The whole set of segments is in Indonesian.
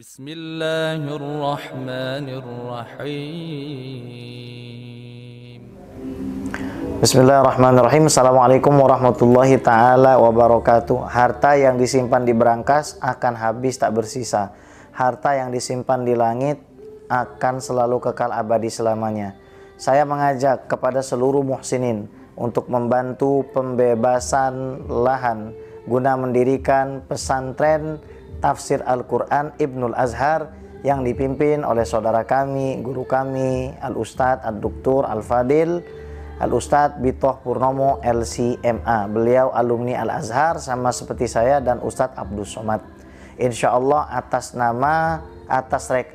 Bismillahirrahmanirrahim. Bismillahirrahmanirrahim. Assalamualaikum warahmatullahi ta'ala wabarakatuh. Harta yang disimpan di brankas akan habis tak bersisa. Harta yang disimpan di langit akan selalu kekal abadi selamanya. Saya mengajak kepada seluruh muhsinin untuk membantu pembebasan lahan guna mendirikan pesantren tafsir Al-Quran Ibnul Azhar yang dipimpin oleh saudara kami, guru kami, Al-Ustadz Ad-Duktur Al-Fadil Al-Ustadz Bitoh Purnomo LCMA. Beliau alumni Al-Azhar sama seperti saya dan Ustadz Abdul Somad. Insya Allah atas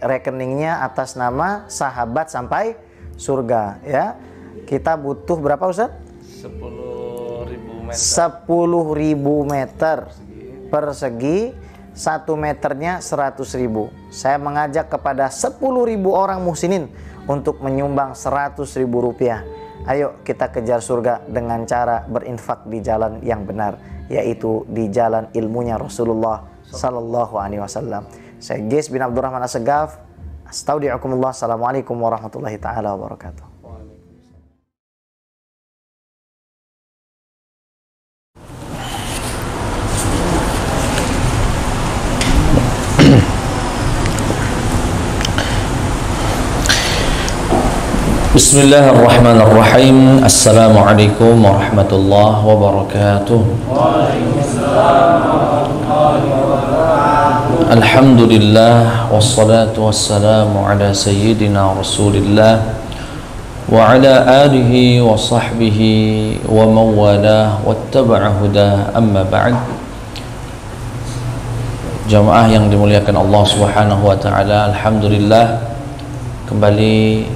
rekeningnya atas nama Sahabat Sampai Surga ya. Kita butuh berapa Ustadz? 10.000 meter. 10.000 meter persegi. 1 meternya 100.000. Saya mengajak kepada 10.000 orang muhsinin untuk menyumbang 100.000 rupiah. Ayo kita kejar surga dengan cara berinfak di jalan yang benar, yaitu di jalan ilmunya Rasulullah Sallallahu Alaihi Wasallam. Saya Gis bin Abdurrahman Assegaf. Astaudi'akumullah. Assalamualaikum warahmatullahi ta'ala wabarakatuh. Bismillahirrahmanirrahim. Assalamualaikum warahmatullahi wabarakatuh. Alhamdulillah wassalatu wassalamu ala sayyidina Rasulillah wa ala alihi wa sahbihi wa mawalah wattaba'a huda, amma ba'd. Jamaah yang dimuliakan Allah Subhanahu wa taala, alhamdulillah kembali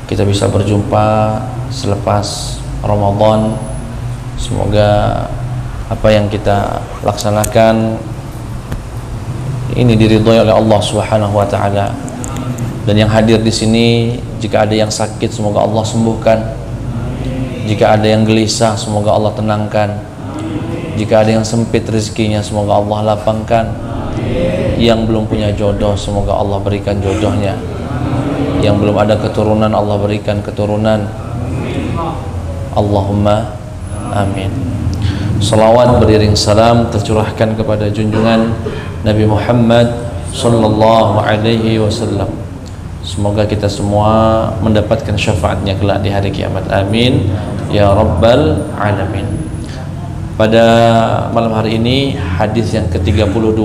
kita bisa berjumpa selepas Ramadan. Semoga apa yang kita laksanakan ini diridhoi oleh Allah Subhanahu wa taala. Dan yang hadir di sini, jika ada yang sakit semoga Allah sembuhkan. Jika ada yang gelisah semoga Allah tenangkan. Jika ada yang sempit rezekinya semoga Allah lapangkan. Yang belum punya jodoh semoga Allah berikan jodohnya. Yang belum ada keturunan Allah berikan keturunan. Allahumma amin. Salawat beriring salam tercurahkan kepada junjungan Nabi Muhammad sallallahu alaihi wasallam. Semoga kita semua mendapatkan syafaatnya kelak di hari kiamat. Amin ya rabbal alamin. Pada malam hari ini hadis yang ke-32,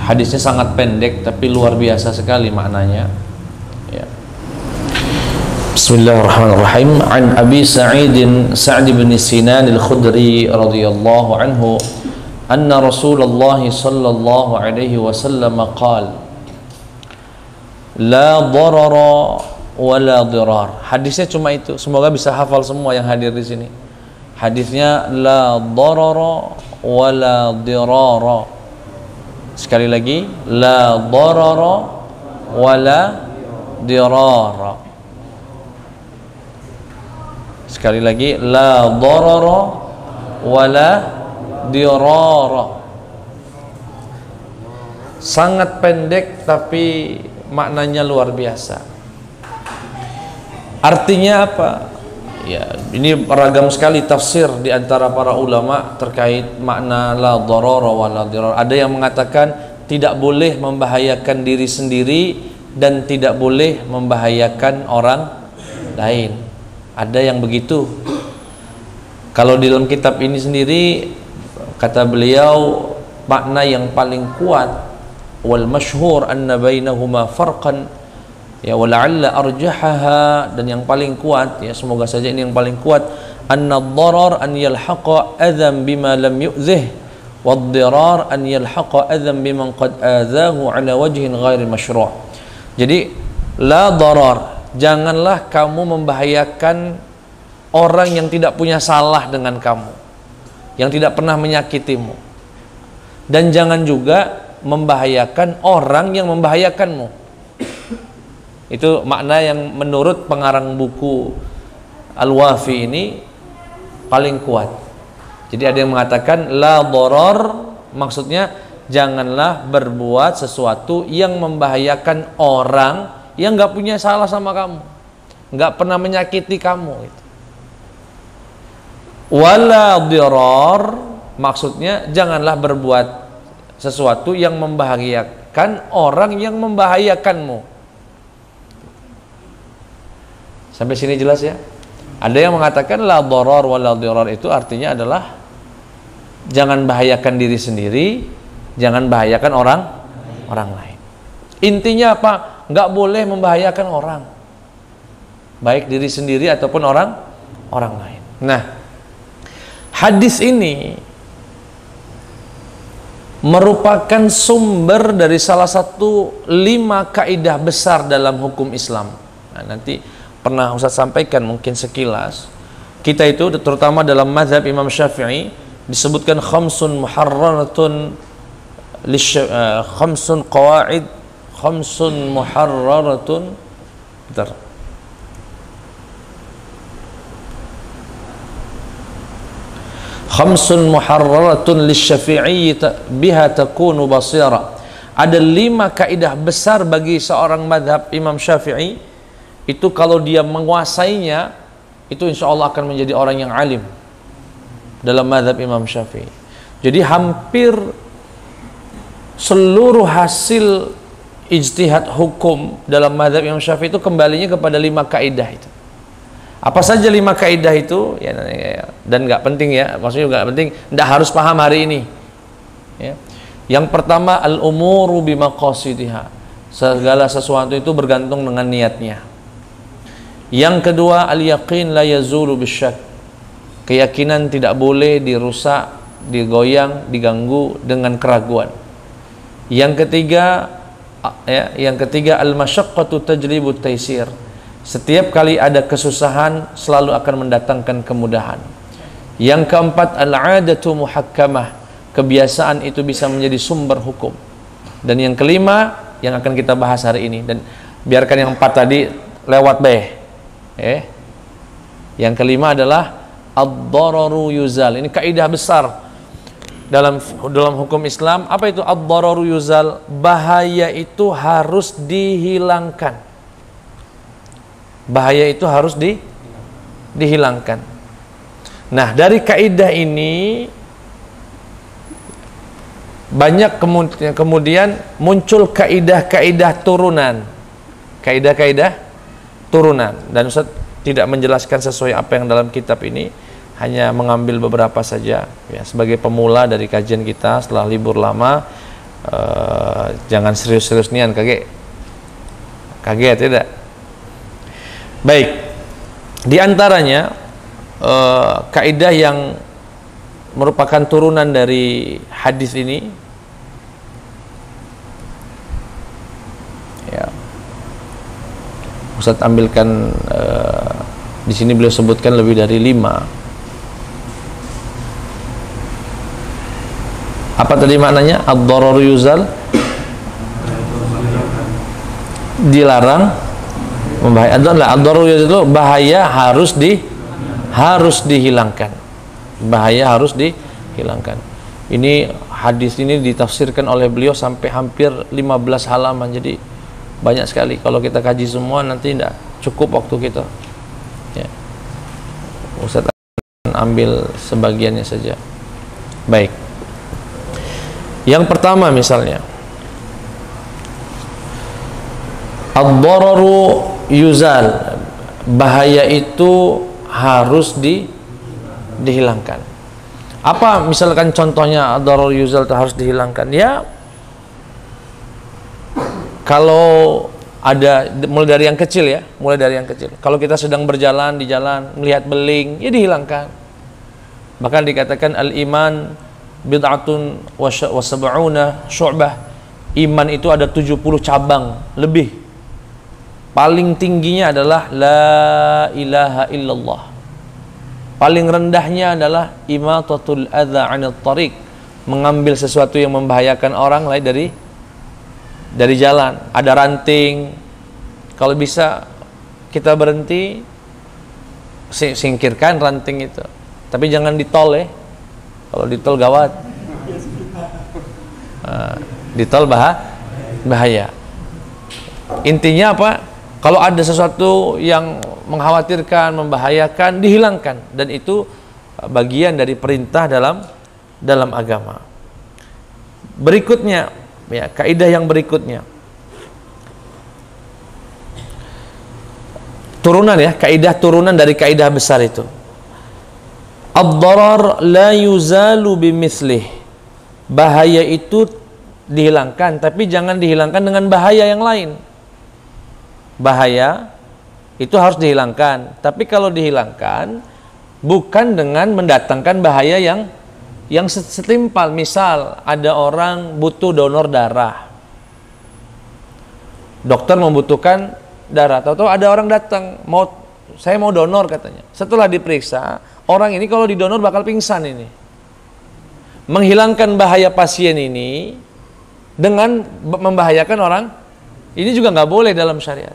hadisnya sangat pendek tapi luar biasa sekali maknanya ya. Bismillahirrahmanirrahim. An Abi Sa'id bin Sinan al-Khudri radhiyallahu anhu anna Rasulullah sallallahu alaihi wasallam qala la darara wa la dirar. Hadisnya cuma itu. Semoga bisa hafal semua yang hadir di sini. Hadisnya la darara wa la dirara. Sekali lagi, la darara wa la dirara. Sekali lagi, la darara wa la dirara. Sangat pendek tapi maknanya luar biasa. Artinya apa? Ya, ini beragam sekali tafsir di antara para ulama terkait makna la darara wa la dirar. Ada yang mengatakan tidak boleh membahayakan diri sendiri dan tidak boleh membahayakan orang lain. Ada yang begitu. Kalau di dalam kitab ini sendiri kata beliau makna yang paling kuat wal masyhur anna bainahuma farqan ya wala'alla arjahaha, dan yang paling kuat ya semoga saja ini yang paling kuat, anna ad-darar an yalhaqa adhan bima lam yu'zih wad-dirar an yalhaqa adhan biman qad adzahu ala wajhin ghairi masyru'. Jadi la darar, janganlah kamu membahayakan orang yang tidak punya salah dengan kamu, yang tidak pernah menyakitimu, dan jangan juga membahayakan orang yang membahayakanmu. Itu makna yang menurut pengarang buku Al-Wafi ini paling kuat. Jadi ada yang mengatakan la darar, maksudnya janganlah berbuat sesuatu yang membahayakan orang yang nggak punya salah sama kamu, nggak pernah menyakiti kamu gitu. Wala dirar, maksudnya janganlah berbuat sesuatu yang membahayakan orang yang membahayakanmu. Sampai sini jelas ya? Ada yang mengatakan la darar wala dirar itu artinya adalah jangan bahayakan diri sendiri, jangan bahayakan orang lain. Intinya apa? Nggak boleh membahayakan orang, baik diri sendiri ataupun orang lain. Nah, hadis ini merupakan sumber dari salah satu 5 kaidah besar dalam hukum Islam. Nah, nanti pernah Ustaz sampaikan mungkin sekilas. Kita itu terutama dalam mazhab Imam Syafi'i disebutkan khamsun muharraratun khamsun qawaid, khamsun muharraratun bentar. Khamsun muharraratun lisyafi'i biha takunu basira. Ada 5 kaidah besar bagi seorang madhab Imam Syafi'i. Itu kalau dia menguasainya, itu insya Allah akan menjadi orang yang alim dalam madhab Imam Syafi'i. Jadi hampir seluruh hasil ijtihad hukum dalam madhab Imam Syafi'i itu kembalinya kepada 5 kaidah itu. Apa saja 5 kaidah itu ya, dan nggak penting ya, maksudnya nggak penting, nggak harus paham hari ini ya. Yang pertama, al-umuru bimaqasidiha, segala sesuatu itu bergantung dengan niatnya. Yang kedua, al-yaqin la yazulu bisyak, keyakinan tidak boleh dirusak, digoyang, diganggu dengan keraguan. Yang ketiga al-masyaqqatu tajlibu taysir, setiap kali ada kesusahan selalu akan mendatangkan kemudahan. Yang keempat, al-'adatu muhakkamah, kebiasaan itu bisa menjadi sumber hukum. Dan yang kelima yang akan kita bahas hari ini, dan biarkan yang 4 tadi lewat deh. Yang kelima adalah ad-dararu yuzal. Ini kaidah besar dalam hukum Islam. Apa itu ad-dararu yuzal? Bahaya itu harus dihilangkan. Bahaya itu harus dihilangkan. Nah, dari kaidah ini banyak kemudian muncul kaidah-kaidah turunan. Kaidah-kaidah turunan, dan Ustaz tidak menjelaskan sesuai apa yang dalam kitab ini, hanya mengambil beberapa saja ya, sebagai pemula dari kajian kita setelah libur lama. Jangan serius-serius nian, kaget tidak. Baik, di antaranya kaidah yang merupakan turunan dari hadis ini ya, Ustaz ambilkan di sini beliau sebutkan lebih dari 5. Apa tadi maknanya? Ad-dararu yuzal, dilarang, membahayakan. Ad-dararu yuzal itu bahaya harus dihilangkan. Bahaya harus dihilangkan. Ini hadis ini ditafsirkan oleh beliau sampai hampir 15 halaman. Jadi banyak sekali, kalau kita kaji semua nanti tidak cukup waktu kita ya. Ustaz akan ambil sebagiannya saja. Baik, yang pertama misalnya ad-dararu yuzal, bahaya itu harus dihilangkan. Apa misalkan contohnya ad-dararu yuzal itu harus dihilangkan? Ya, kalau ada, mulai dari yang kecil ya, kalau kita sedang berjalan di jalan melihat beling, ya dihilangkan. Bahkan dikatakan al-iman bid'atun wa sab'una syu'bah, iman itu ada 70 cabang lebih. Paling tingginya adalah la ilaha illallah. Paling rendahnya adalah imatatul adza 'anil thariq, mengambil sesuatu yang membahayakan orang lain dari jalan. Ada ranting, kalau bisa kita berhenti, singkirkan ranting itu, tapi jangan di tol ya. Kalau di tol gawat. Di tol bahaya. Intinya apa? Kalau ada sesuatu yang mengkhawatirkan, membahayakan, dihilangkan, dan itu bagian dari perintah dalam agama. Berikutnya, ya, kaidah yang berikutnya. Turunan ya, kaidah turunan dari kaidah besar itu. Ad-darar la yuzalu bimithlih. Bahaya itu dihilangkan, tapi jangan dihilangkan dengan bahaya yang lain. Bahaya itu harus dihilangkan, tapi kalau dihilangkan bukan dengan mendatangkan bahaya yang setimpal. Misal ada orang butuh donor darah, dokter membutuhkan darah, tahu-tahu ada orang datang, saya mau donor katanya. Setelah diperiksa, orang ini kalau didonor bakal pingsan ini. Menghilangkan bahaya pasien ini dengan membahayakan orang, ini juga nggak boleh dalam syariat.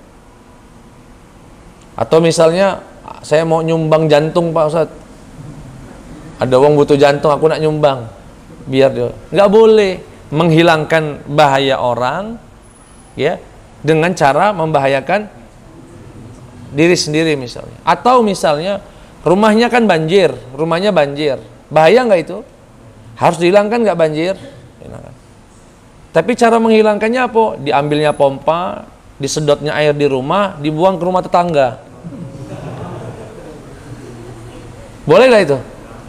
Atau misalnya saya mau nyumbang jantung Pak Ustadz, ada orang butuh jantung, aku nak nyumbang, biar dia, nggak boleh menghilangkan bahaya orang ya dengan cara membahayakan diri sendiri misalnya. Atau misalnya rumahnya kan banjir, rumahnya banjir, bahaya nggak itu? Harus dihilangkan nggak banjir? Hilangkan. Tapi cara menghilangkannya apa? Diambilnya pompa, disedotnya air di rumah, dibuang ke rumah tetangga. Boleh nggak itu?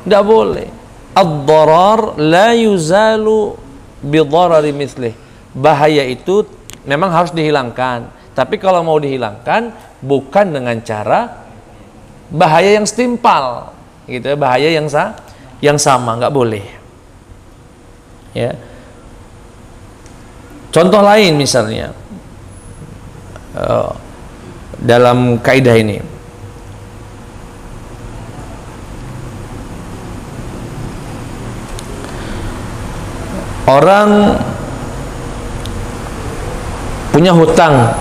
Nggak boleh. Ad-darar la yuzalu bidharari mithlih. Bahaya itu memang harus dihilangkan. Tapi kalau mau dihilangkan bukan dengan cara bahaya yang setimpal, gitu ya, bahaya yang sama, nggak boleh. Ya. Contoh lain misalnya dalam kaidah ini, orang punya hutang,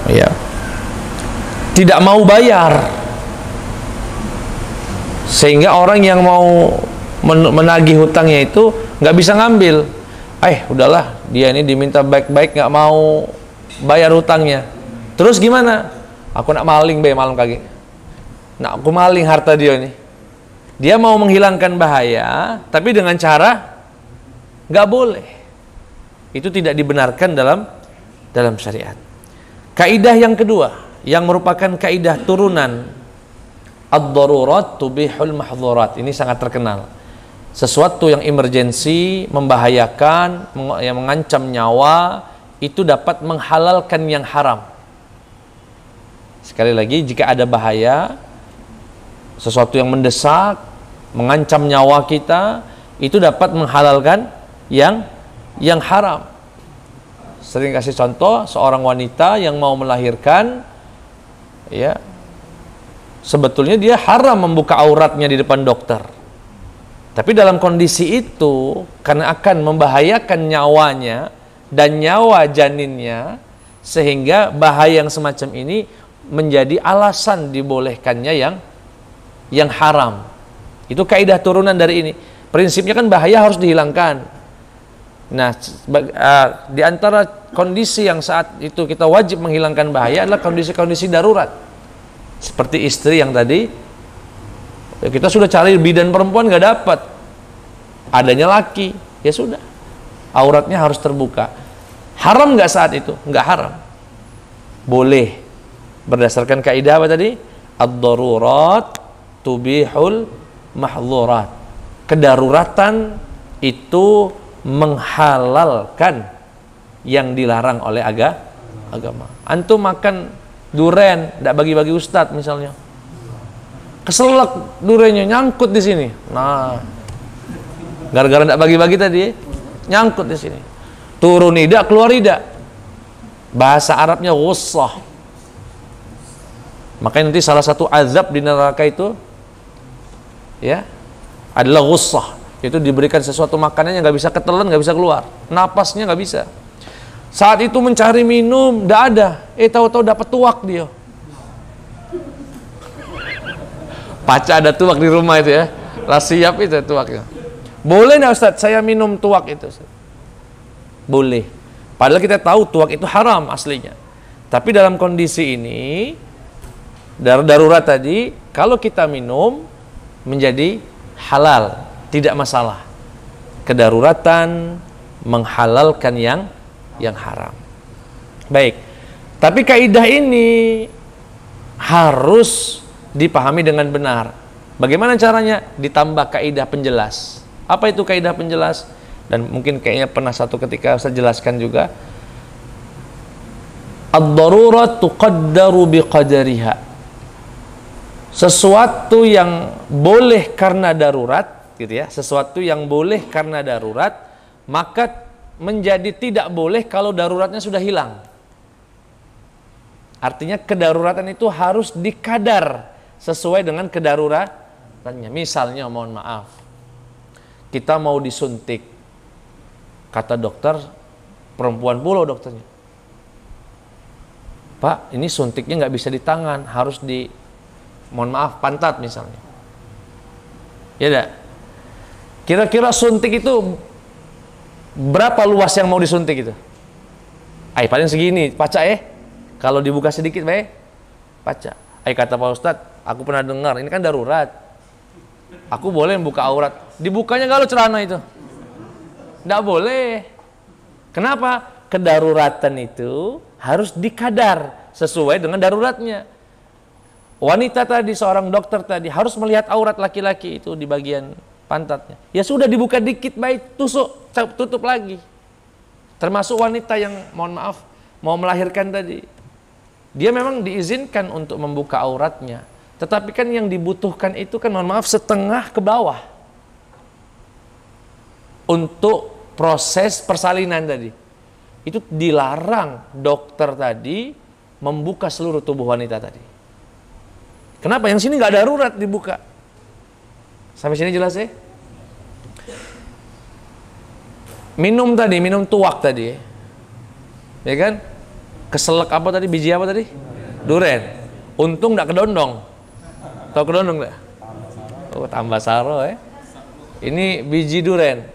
ya, tidak mau bayar, sehingga orang yang mau menagih hutangnya itu nggak bisa ngambil. Udahlah, dia ini diminta baik-baik nggak mau bayar hutangnya. Terus gimana? Aku nak maling malam kaki. Nak aku maling harta dia ini. Dia mau menghilangkan bahaya, tapi dengan cara nggak boleh. Itu tidak dibenarkan dalam syariat. Kaidah yang kedua, yang merupakan kaidah turunan, ad-darurat tubihul mahdzurat. Ini sangat terkenal. Sesuatu yang emergensi, membahayakan, yang mengancam nyawa, itu dapat menghalalkan yang haram. Sekali lagi, jika ada bahaya, sesuatu yang mendesak, mengancam nyawa kita, itu dapat menghalalkan yang haram. Sering kasih contoh, seorang wanita yang mau melahirkan, ya, sebetulnya dia haram membuka auratnya di depan dokter. Tapi dalam kondisi itu, karena akan membahayakan nyawanya dan nyawa janinnya, sehingga bahaya yang semacam ini menjadi alasan dibolehkannya yang haram. Itu kaidah turunan dari ini. Prinsipnya kan bahaya harus dihilangkan. Nah, di antara kondisi yang saat itu kita wajib menghilangkan bahaya adalah kondisi-kondisi darurat. Seperti istri yang tadi, ya, kita sudah cari bidan perempuan nggak dapat, adanya laki, ya sudah, auratnya harus terbuka. Haram nggak saat itu? Nggak haram, boleh. Berdasarkan kaidah apa tadi? Ad-darurat tubihul mahdzurat. Kedaruratan itu menghalalkan yang dilarang oleh agama. Antum makan duren, nggak bagi-bagi ustadz misalnya, keselak durennya, nyangkut di sini. Nah, gara-gara tidak bagi-bagi tadi, nyangkut di sini. Turun lidah, keluar lidah. Bahasa Arabnya ghussah. Makanya nanti salah satu azab di neraka itu, ya, adalah ghussah. Itu diberikan sesuatu makanan yang nggak bisa ketelan, nggak bisa keluar, napasnya nggak bisa. Saat itu mencari minum, tidak ada. Tahu-tahu dapat tuak dia. Paca ada tuak di rumah itu ya, lah siap itu tuaknya. Boleh nggak Ustaz saya minum tuak itu? Ustaz? Boleh. Padahal kita tahu tuak itu haram aslinya. Tapi dalam kondisi ini, darurat tadi, kalau kita minum menjadi halal, tidak masalah. Kedaruratan menghalalkan yang haram. Baik. Tapi kaidah ini harus dipahami dengan benar. Bagaimana caranya? Ditambah kaidah penjelas. Apa itu kaidah penjelas? Dan mungkin kayaknya pernah satu ketika saya jelaskan juga. Ad-darurat tuqaddaru biqadariha. Sesuatu yang boleh karena darurat, gitu ya. Sesuatu yang boleh karena darurat, maka menjadi tidak boleh kalau daruratnya sudah hilang. Artinya kedaruratan itu harus dikadar sesuai dengan kedaruratannya. Misalnya, mohon maaf, kita mau disuntik, kata dokter, perempuan pula dokternya, Pak, ini suntiknya nggak bisa di tangan, harus di, mohon maaf, pantat misalnya. Ya dah. Kira-kira suntik itu berapa luas yang mau disuntik itu? Paling segini, paca Kalau dibuka sedikit, paca. Kata Pak Ustadz, aku pernah dengar, ini kan darurat. Aku boleh membuka aurat. Dibukanya kalau celana itu. Nggak boleh. Kenapa? Kedaruratan itu harus dikadar sesuai dengan daruratnya. Wanita tadi, seorang dokter tadi, harus melihat aurat laki-laki itu di bagian pantatnya. Ya sudah, dibuka dikit, baik, tusuk, tutup lagi. Termasuk wanita yang, mohon maaf, mau melahirkan tadi. Dia memang diizinkan untuk membuka auratnya. Tetapi kan yang dibutuhkan itu kan, mohon maaf, setengah ke bawah. Untuk proses persalinan tadi. Itu dilarang dokter tadi membuka seluruh tubuh wanita tadi. Kenapa? Yang sini nggak darurat dibuka. Sampai sini jelas ya? Minum tadi, minum tuak tadi. Ya kan? Keselak apa tadi? Biji apa tadi? Duren. Untung nggak kedondong. Tahu kedondong nggak? Oh, tambah saro ya. Ini biji duren.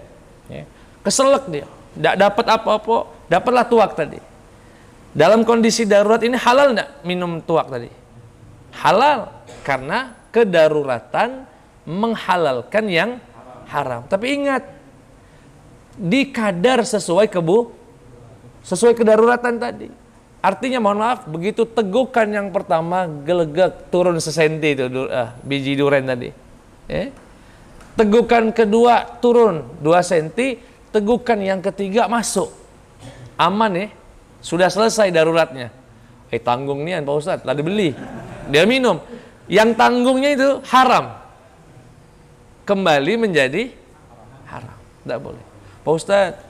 Ya. Keselak dia. Nggak dapat apa-apa. Dapatlah tuak tadi. Dalam kondisi darurat ini halal nggak minum tuak tadi? Halal. Karena kedaruratan menghalalkan yang haram. Tapi ingat, dikadar sesuai sesuai kedaruratan tadi. Artinya, mohon maaf, begitu tegukan yang pertama gelegek turun sesenti itu biji duren tadi. Tegukan kedua turun 2 senti, tegukan yang ketiga masuk. Aman ya, sudah selesai daruratnya. Tanggung nian Pak Ustadz, lah dibeli. Dia minum. Yang tanggungnya itu haram. Kembali menjadi haram. Tidak boleh. Pak Ustadz,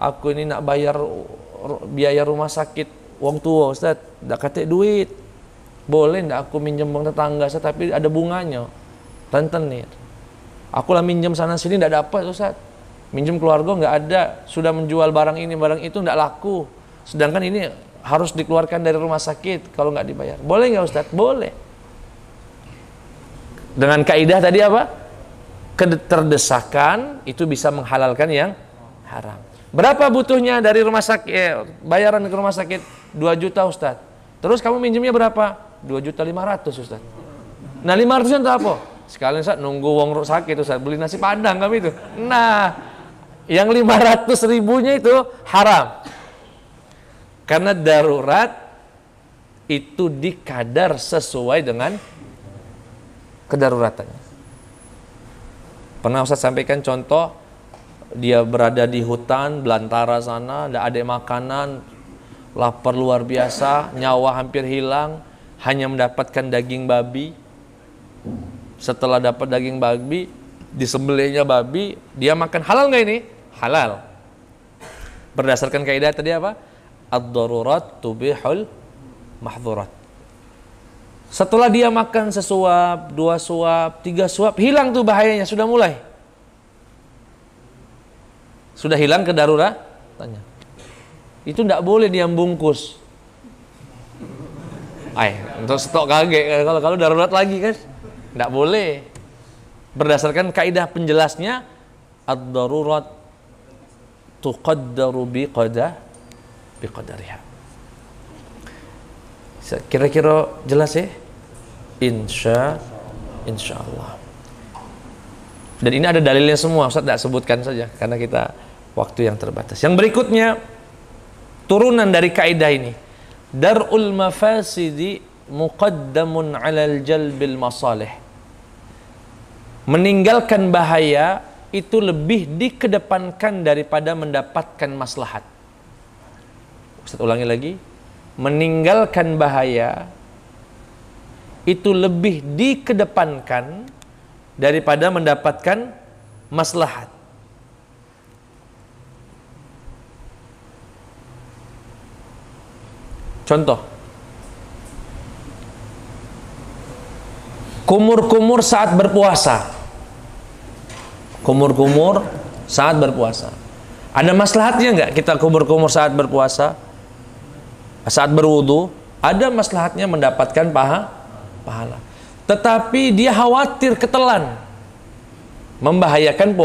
aku ini nak bayar biaya rumah sakit, uang tua Ustadz, tidak kata duit. Boleh tidak aku minjem bang tetangga saya, tapi ada bunganya. Rentenir. Aku lah minjem sana sini tidak dapat Ustadz. Minjem keluarga nggak ada, sudah menjual barang ini barang itu tidak laku. Sedangkan ini harus dikeluarkan dari rumah sakit kalau nggak dibayar. Boleh nggak Ustadz? Boleh. Dengan kaidah tadi apa? Keterdesakan itu bisa menghalalkan yang haram. Berapa butuhnya dari rumah sakit? Bayaran ke rumah sakit 2 juta Ustadz. Terus kamu minjemnya berapa? 2.500.000 Ustadz. Nah 500 itu apa? Sekalian Ustadz nunggu wong sakit Ustadz, beli nasi padang kami itu. Nah, yang 500.000-nya itu haram. Karena darurat itu dikadar sesuai dengan kedaruratannya. Pernah Ustadz sampaikan contoh, dia berada di hutan belantara sana, tidak ada makanan, lapar luar biasa, nyawa hampir hilang, hanya mendapatkan daging babi. Setelah dapat daging babi, disembelihnya babi, dia makan. Halal nggak ini? Halal. Berdasarkan kaidah tadi apa? Ad-darurat tubihul mahdzurat. Setelah dia makan sesuap, 2 suap, 3 suap, hilang tuh bahayanya, sudah mulai. Sudah hilang kedaruratannya. Itu tidak boleh dia bungkus. Untuk stok kaget kalau darurat lagi kan. Tidak boleh. Berdasarkan kaidah penjelasnya, ad-darurat tuqaddaru biqadariha. Kira-kira jelas ya? Insyaallah. Dan ini ada dalilnya semua, Ustaz tidak sebutkan saja karena kita waktu yang terbatas. Yang berikutnya, turunan dari kaidah ini, dar'ul mafasidi muqaddamun 'alal jalbil masalih. Meninggalkan bahaya itu lebih dikedepankan daripada mendapatkan maslahat. Ustaz ulangi lagi, meninggalkan bahaya itu lebih dikedepankan daripada mendapatkan maslahat. Contoh, kumur-kumur saat berpuasa. Kumur-kumur saat berpuasa. Ada maslahatnya nggak kita kumur-kumur saat berpuasa? Saat berwudu, ada maslahatnya mendapatkan pahala. Tetapi dia khawatir ketelan, membahayakan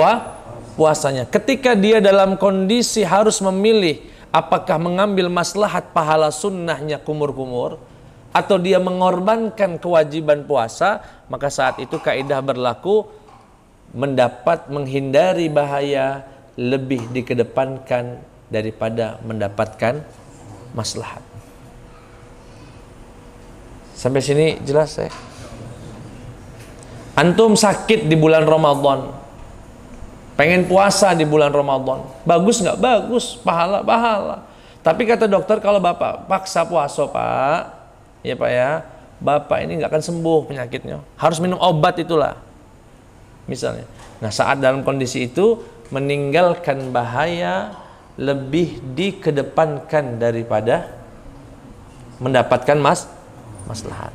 puasanya. Ketika dia dalam kondisi harus memilih apakah mengambil maslahat pahala sunnahnya kumur-kumur atau dia mengorbankan kewajiban puasa, maka saat itu kaidah berlaku, menghindari bahaya lebih dikedepankan daripada mendapatkan maslahat. Sampai sini jelas ya? Antum sakit di bulan Ramadan, pengen puasa di bulan Ramadan, bagus nggak? Bagus, pahala. Tapi kata dokter, kalau bapak paksa puasa pak, ya pak ya, bapak ini nggak akan sembuh penyakitnya, harus minum obat itulah, misalnya. Nah saat dalam kondisi itu, meninggalkan bahaya lebih dikedepankan daripada mendapatkan maslahat.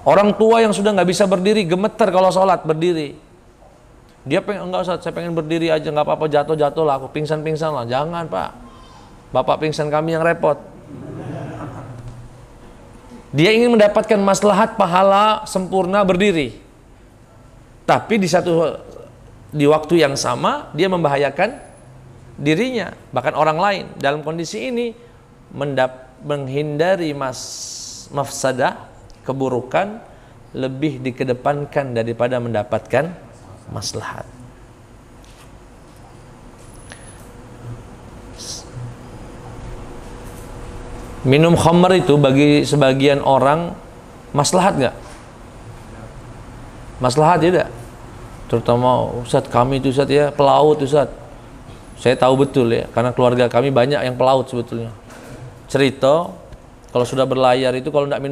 Orang tua yang sudah nggak bisa berdiri, gemeter kalau sholat berdiri. Dia pengen, enggak Ustaz, saya pengen berdiri aja, nggak apa-apa, jatuh lah, aku pingsan lah. Jangan pak, bapak pingsan kami yang repot. Dia ingin mendapatkan maslahat pahala sempurna berdiri, tapi di waktu yang sama dia membahayakan dirinya, bahkan orang lain. Dalam kondisi ini menghindari mafsadah, keburukan lebih dikedepankan daripada mendapatkan maslahat. Minum khamr itu bagi sebagian orang maslahat nggak? Maslahat tidak? Terutama Ustaz kami itu Ustaz ya, pelaut Ustaz. Saya tahu betul ya, karena keluarga kami banyak yang pelaut sebetulnya. Cerita kalau sudah berlayar itu kalau tidak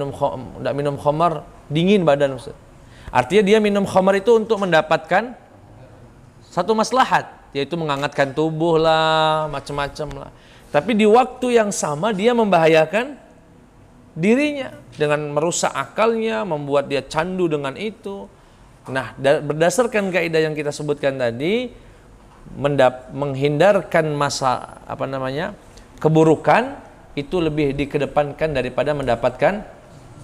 minum khamr dingin badan Ustaz. Artinya dia minum khamr itu untuk mendapatkan satu maslahat, yaitu menghangatkan tubuh lah, macam-macam lah. Tapi di waktu yang sama dia membahayakan dirinya dengan merusak akalnya, membuat dia candu dengan itu. Nah, berdasarkan kaidah yang kita sebutkan tadi, menghindarkan keburukan itu lebih dikedepankan daripada mendapatkan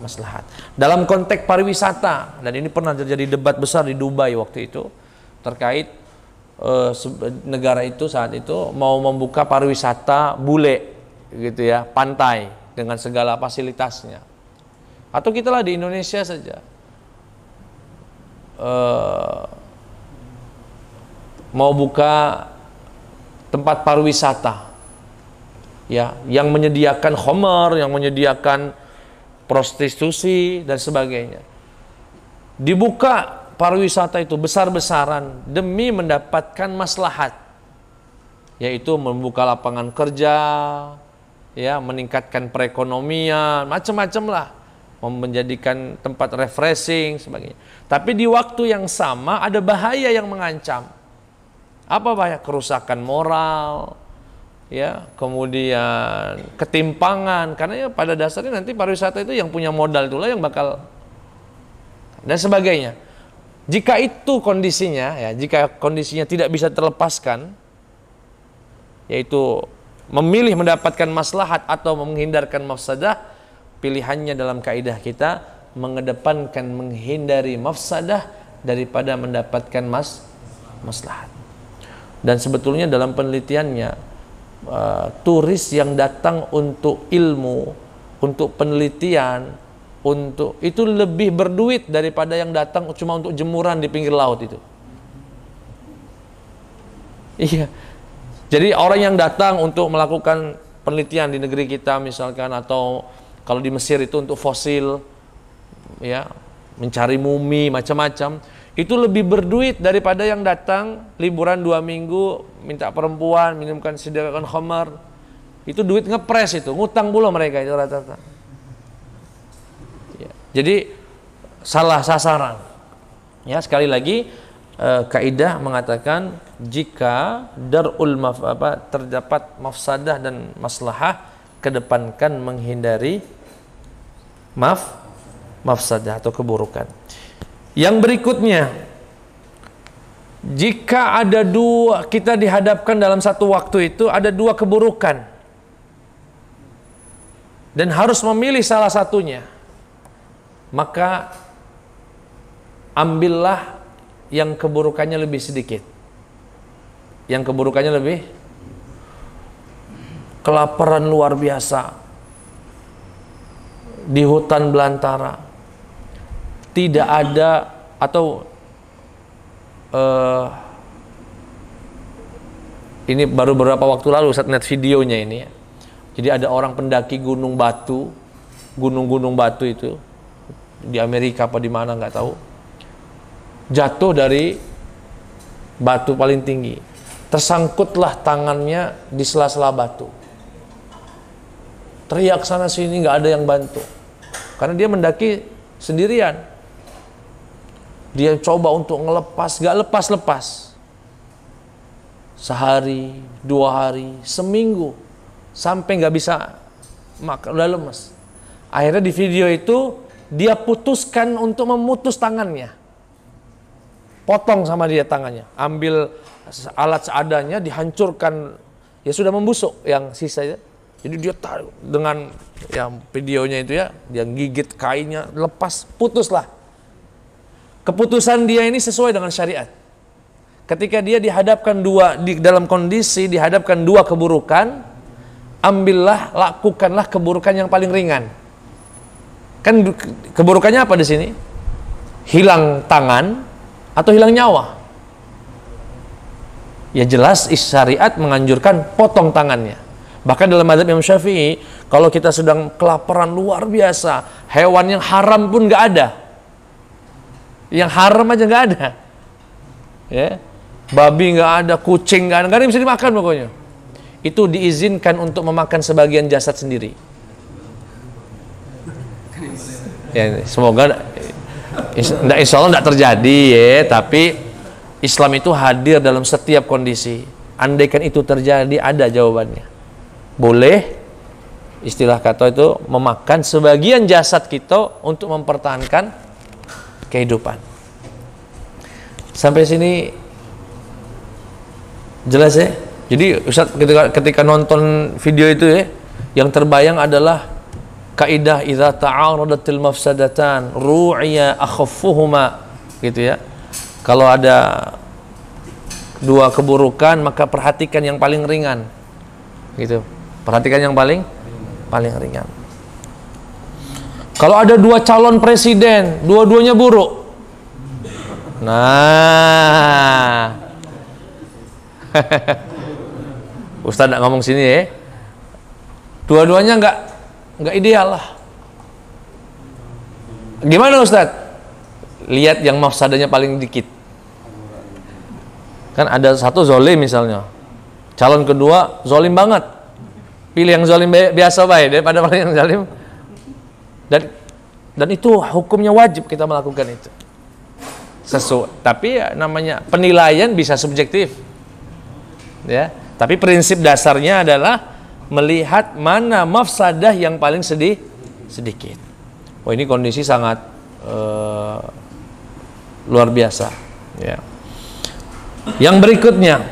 maslahat. Dalam konteks pariwisata, dan ini pernah terjadi debat besar di Dubai waktu itu terkait negara itu saat itu mau membuka pariwisata bule gitu ya, pantai dengan segala fasilitasnya. Atau kita lah di Indonesia saja mau buka tempat pariwisata ya, yang menyediakan khamr, yang menyediakan prostitusi dan sebagainya. Dibuka pariwisata itu besar-besaran demi mendapatkan maslahat, yaitu membuka lapangan kerja, ya, meningkatkan perekonomian, macam-macam lah, menjadikan tempat refreshing sebagainya. Tapi di waktu yang sama ada bahaya yang mengancam. Apa bahaya? Kerusakan moral, ya, kemudian ketimpangan, karena ya pada dasarnya nanti pariwisata itu yang punya modal itulah yang bakal, dan sebagainya. Jika itu kondisinya, ya, jika kondisinya tidak bisa terlepaskan, yaitu memilih mendapatkan maslahat atau menghindarkan mafsadah, pilihannya dalam kaidah kita mengedepankan menghindari mafsadah daripada mendapatkan maslahat. Dan sebetulnya dalam penelitiannya, turis yang datang untuk ilmu, untuk penelitian, untuk itu lebih berduit daripada yang datang cuma untuk jemuran di pinggir laut itu. Iya. Jadi orang yang datang untuk melakukan penelitian di negeri kita misalkan, atau kalau di Mesir itu untuk fosil, ya, mencari mumi macam-macam, itu lebih berduit daripada yang datang liburan 2 minggu, minta perempuan, minumkan sediakan khamar. Itu duit ngepres, itu ngutang pula mereka itu rata-rata. Ya. Jadi salah sasaran. Ya, sekali lagi kaidah mengatakan jika terdapat mafsadah dan maslahah, kedepankan menghindari mafsadah atau keburukan. Yang berikutnya, jika ada dua, kita dihadapkan dalam satu waktu itu ada dua keburukan dan harus memilih salah satunya, maka ambillah yang keburukannya lebih sedikit. Yang keburukannya lebih, kelaparan luar biasa di hutan belantara, tidak ada, atau ini baru beberapa waktu lalu saya lihat videonya ini ya. Jadi ada orang pendaki gunung batu itu di Amerika apa di mana nggak tahu, jatuh dari batu paling tinggi, tersangkutlah tangannya di sela-sela batu, teriak sana sini nggak ada yang bantu karena dia mendaki sendirian. Dia coba untuk ngelepas, gak lepas-lepas. Sehari, 2 hari, seminggu, sampai gak bisa makan, udah lemes. Akhirnya di video itu dia putuskan untuk memutus tangannya, potong sama dia tangannya, ambil alat seadanya, dihancurkan, ya sudah membusuk yang sisa. Jadi dia tarik dengan yang videonya itu ya, dia gigit kainnya, lepas, putuslah. Keputusan dia ini sesuai dengan syariat. Ketika dia dihadapkan dalam kondisi dihadapkan dua keburukan, ambillah, lakukanlah keburukan yang paling ringan. Kan keburukannya apa di sini? Hilang tangan atau hilang nyawa? Ya jelas syariat menganjurkan potong tangannya. Bahkan dalam mazhab Imam Syafi'i, kalau kita sedang kelaparan luar biasa, hewan yang haram pun nggak ada. Yang haram aja nggak ada, ya, babi nggak ada, kucing nggak ada yang bisa dimakan pokoknya. Itu diizinkan untuk memakan sebagian jasad sendiri. Ya, semoga insya Allah tidak terjadi ya, tapi Islam itu hadir dalam setiap kondisi. Andaikan itu terjadi, ada jawabannya. Boleh, istilah kata itu, memakan sebagian jasad kita untuk mempertahankan kehidupan. Sampai sini jelas ya? Jadi Ustaz ketika nonton video itu ya, yang terbayang adalah kaidah idza ta'aradatil mafsadatan ru'iya akhaffuhuma, gitu ya. Kalau ada dua keburukan maka perhatikan yang paling ringan. Gitu. Perhatikan yang paling ringan. Kalau ada dua calon presiden, dua-duanya buruk. Nah. Ustaz nak ngomong sini ya. Dua-duanya enggak ideal lah. Gimana Ustaz? Lihat yang mafsadanya paling dikit. Kan ada satu zolim misalnya. Calon kedua zolim banget. Pilih yang zolim biasa baik daripada yang zalim. Dan itu hukumnya wajib kita melakukan itu. Tapi ya, namanya penilaian bisa subjektif. Ya, tapi prinsip dasarnya adalah melihat mana mafsadah yang paling sedikit. Oh, ini kondisi sangat luar biasa. Ya. Yang berikutnya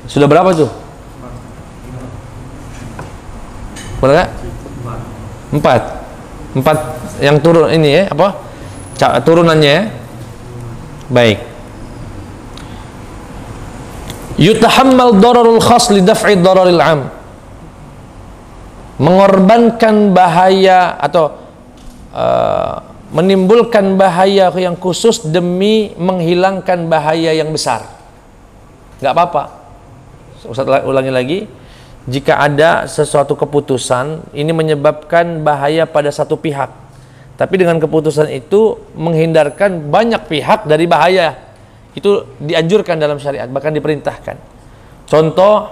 sudah berapa tuh? Berapa? 4 yang turun ini ya, apa? Turunannya ya. Baik. Yutahammal dararul khas li daf'i dararil 'am. Mengorbankan bahaya atau menimbulkan bahaya yang khusus demi menghilangkan bahaya yang besar. Nggak apa-apa. Ustaz ulangi lagi. Jika ada sesuatu keputusan ini menyebabkan bahaya pada satu pihak, tapi dengan keputusan itu menghindarkan banyak pihak dari bahaya, itu dianjurkan dalam syariat, bahkan diperintahkan. Contoh,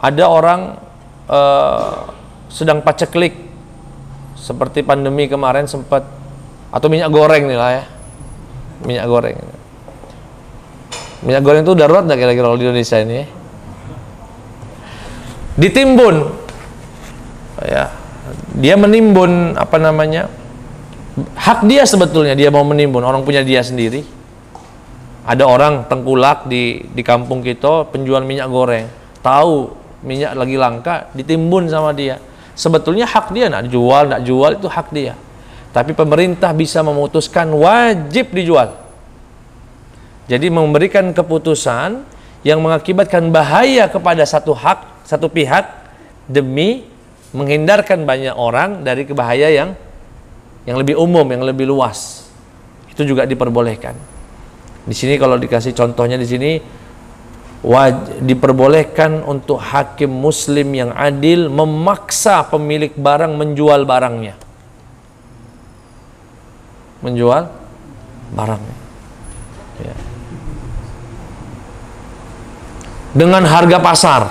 ada orang sedang paceklik seperti pandemi kemarin sempat, atau minyak goreng nih lah ya, minyak goreng itu darurat nggak kira-kira di Indonesia ini ya? Ditimbun ya, dia menimbun apa namanya, hak dia sebetulnya, dia mau menimbun, orang punya dia sendiri. Ada orang tengkulak di kampung kita, penjual minyak goreng, tahu minyak lagi langka, ditimbun sama dia. Sebetulnya hak dia, nak jual itu hak dia. Tapi pemerintah bisa memutuskan wajib dijual. Jadi memberikan keputusan yang mengakibatkan bahaya kepada satu pihak demi menghindarkan banyak orang dari bahaya yang lebih umum, yang lebih luas. Itu juga diperbolehkan. Di sini kalau dikasih contohnya di sini, diperbolehkan untuk hakim muslim yang adil memaksa pemilik barang menjual barangnya. Menjual barangnya. Ya. Dengan harga pasar.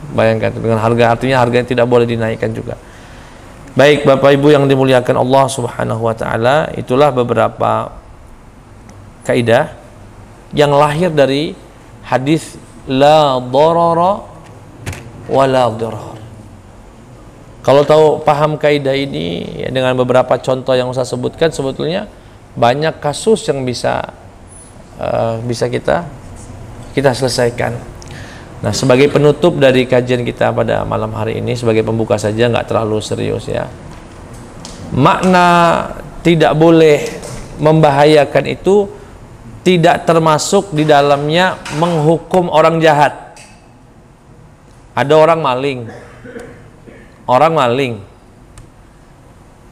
Bayangkan, dengan harga, artinya harga yang tidak boleh dinaikkan juga. Baik Bapak Ibu yang dimuliakan Allah Subhanahu wa taala, itulah beberapa kaidah yang lahir dari hadis la darara wa la dirar. Kalau tahu paham kaidah ini ya, dengan beberapa contoh yang saya sebutkan, sebetulnya banyak kasus yang bisa kita selesaikan. Nah, sebagai penutup dari kajian kita pada malam hari ini, sebagai pembuka saja, nggak terlalu serius ya. Makna tidak boleh membahayakan itu tidak termasuk di dalamnya menghukum orang jahat. Ada orang maling,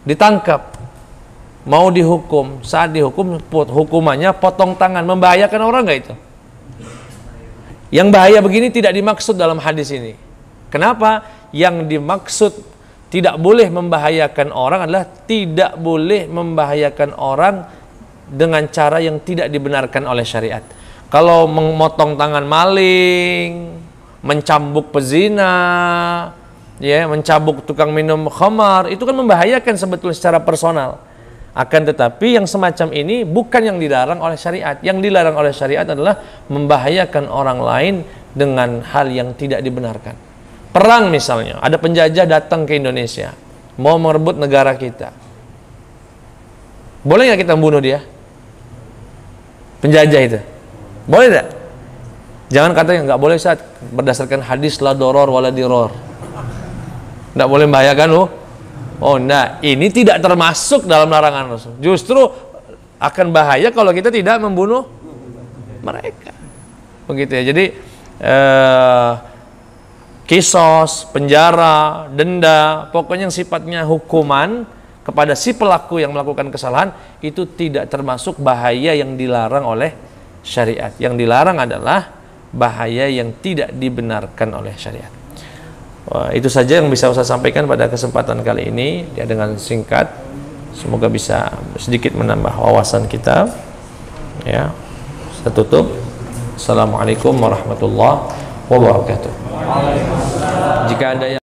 ditangkap, mau dihukum, saat dihukum hukumannya potong tangan, membahayakan orang nggak itu? Yang bahaya begini tidak dimaksud dalam hadis ini. Kenapa? Yang dimaksud tidak boleh membahayakan orang adalah tidak boleh membahayakan orang dengan cara yang tidak dibenarkan oleh syariat. Kalau memotong tangan maling, mencambuk pezina, ya, mencambuk tukang minum khamar, itu kan membahayakan sebetulnya secara personal. Akan tetapi yang semacam ini bukan yang dilarang oleh syariat. Yang dilarang oleh syariat adalah membahayakan orang lain dengan hal yang tidak dibenarkan. Perang misalnya, ada penjajah datang ke Indonesia, mau merebut negara kita. Boleh nggak kita membunuh dia? Penjajah itu. Boleh tidak? Jangan katanya nggak boleh saat berdasarkan hadis la doror wala diror. Nggak boleh membahayakan loh. Oh, nah, ini tidak termasuk dalam larangan Rasul. Justru akan bahaya kalau kita tidak membunuh mereka. Begitu ya. Jadi kisos, penjara, denda, pokoknya yang sifatnya hukuman kepada si pelaku yang melakukan kesalahan itu tidak termasuk bahaya yang dilarang oleh syariat. Yang dilarang adalah bahaya yang tidak dibenarkan oleh syariat. Wah, itu saja yang bisa saya sampaikan pada kesempatan kali ini ya, dengan singkat. Semoga bisa sedikit menambah wawasan kita. Ya, saya tutup. Assalamualaikum warahmatullahi wabarakatuh. Jika ada yang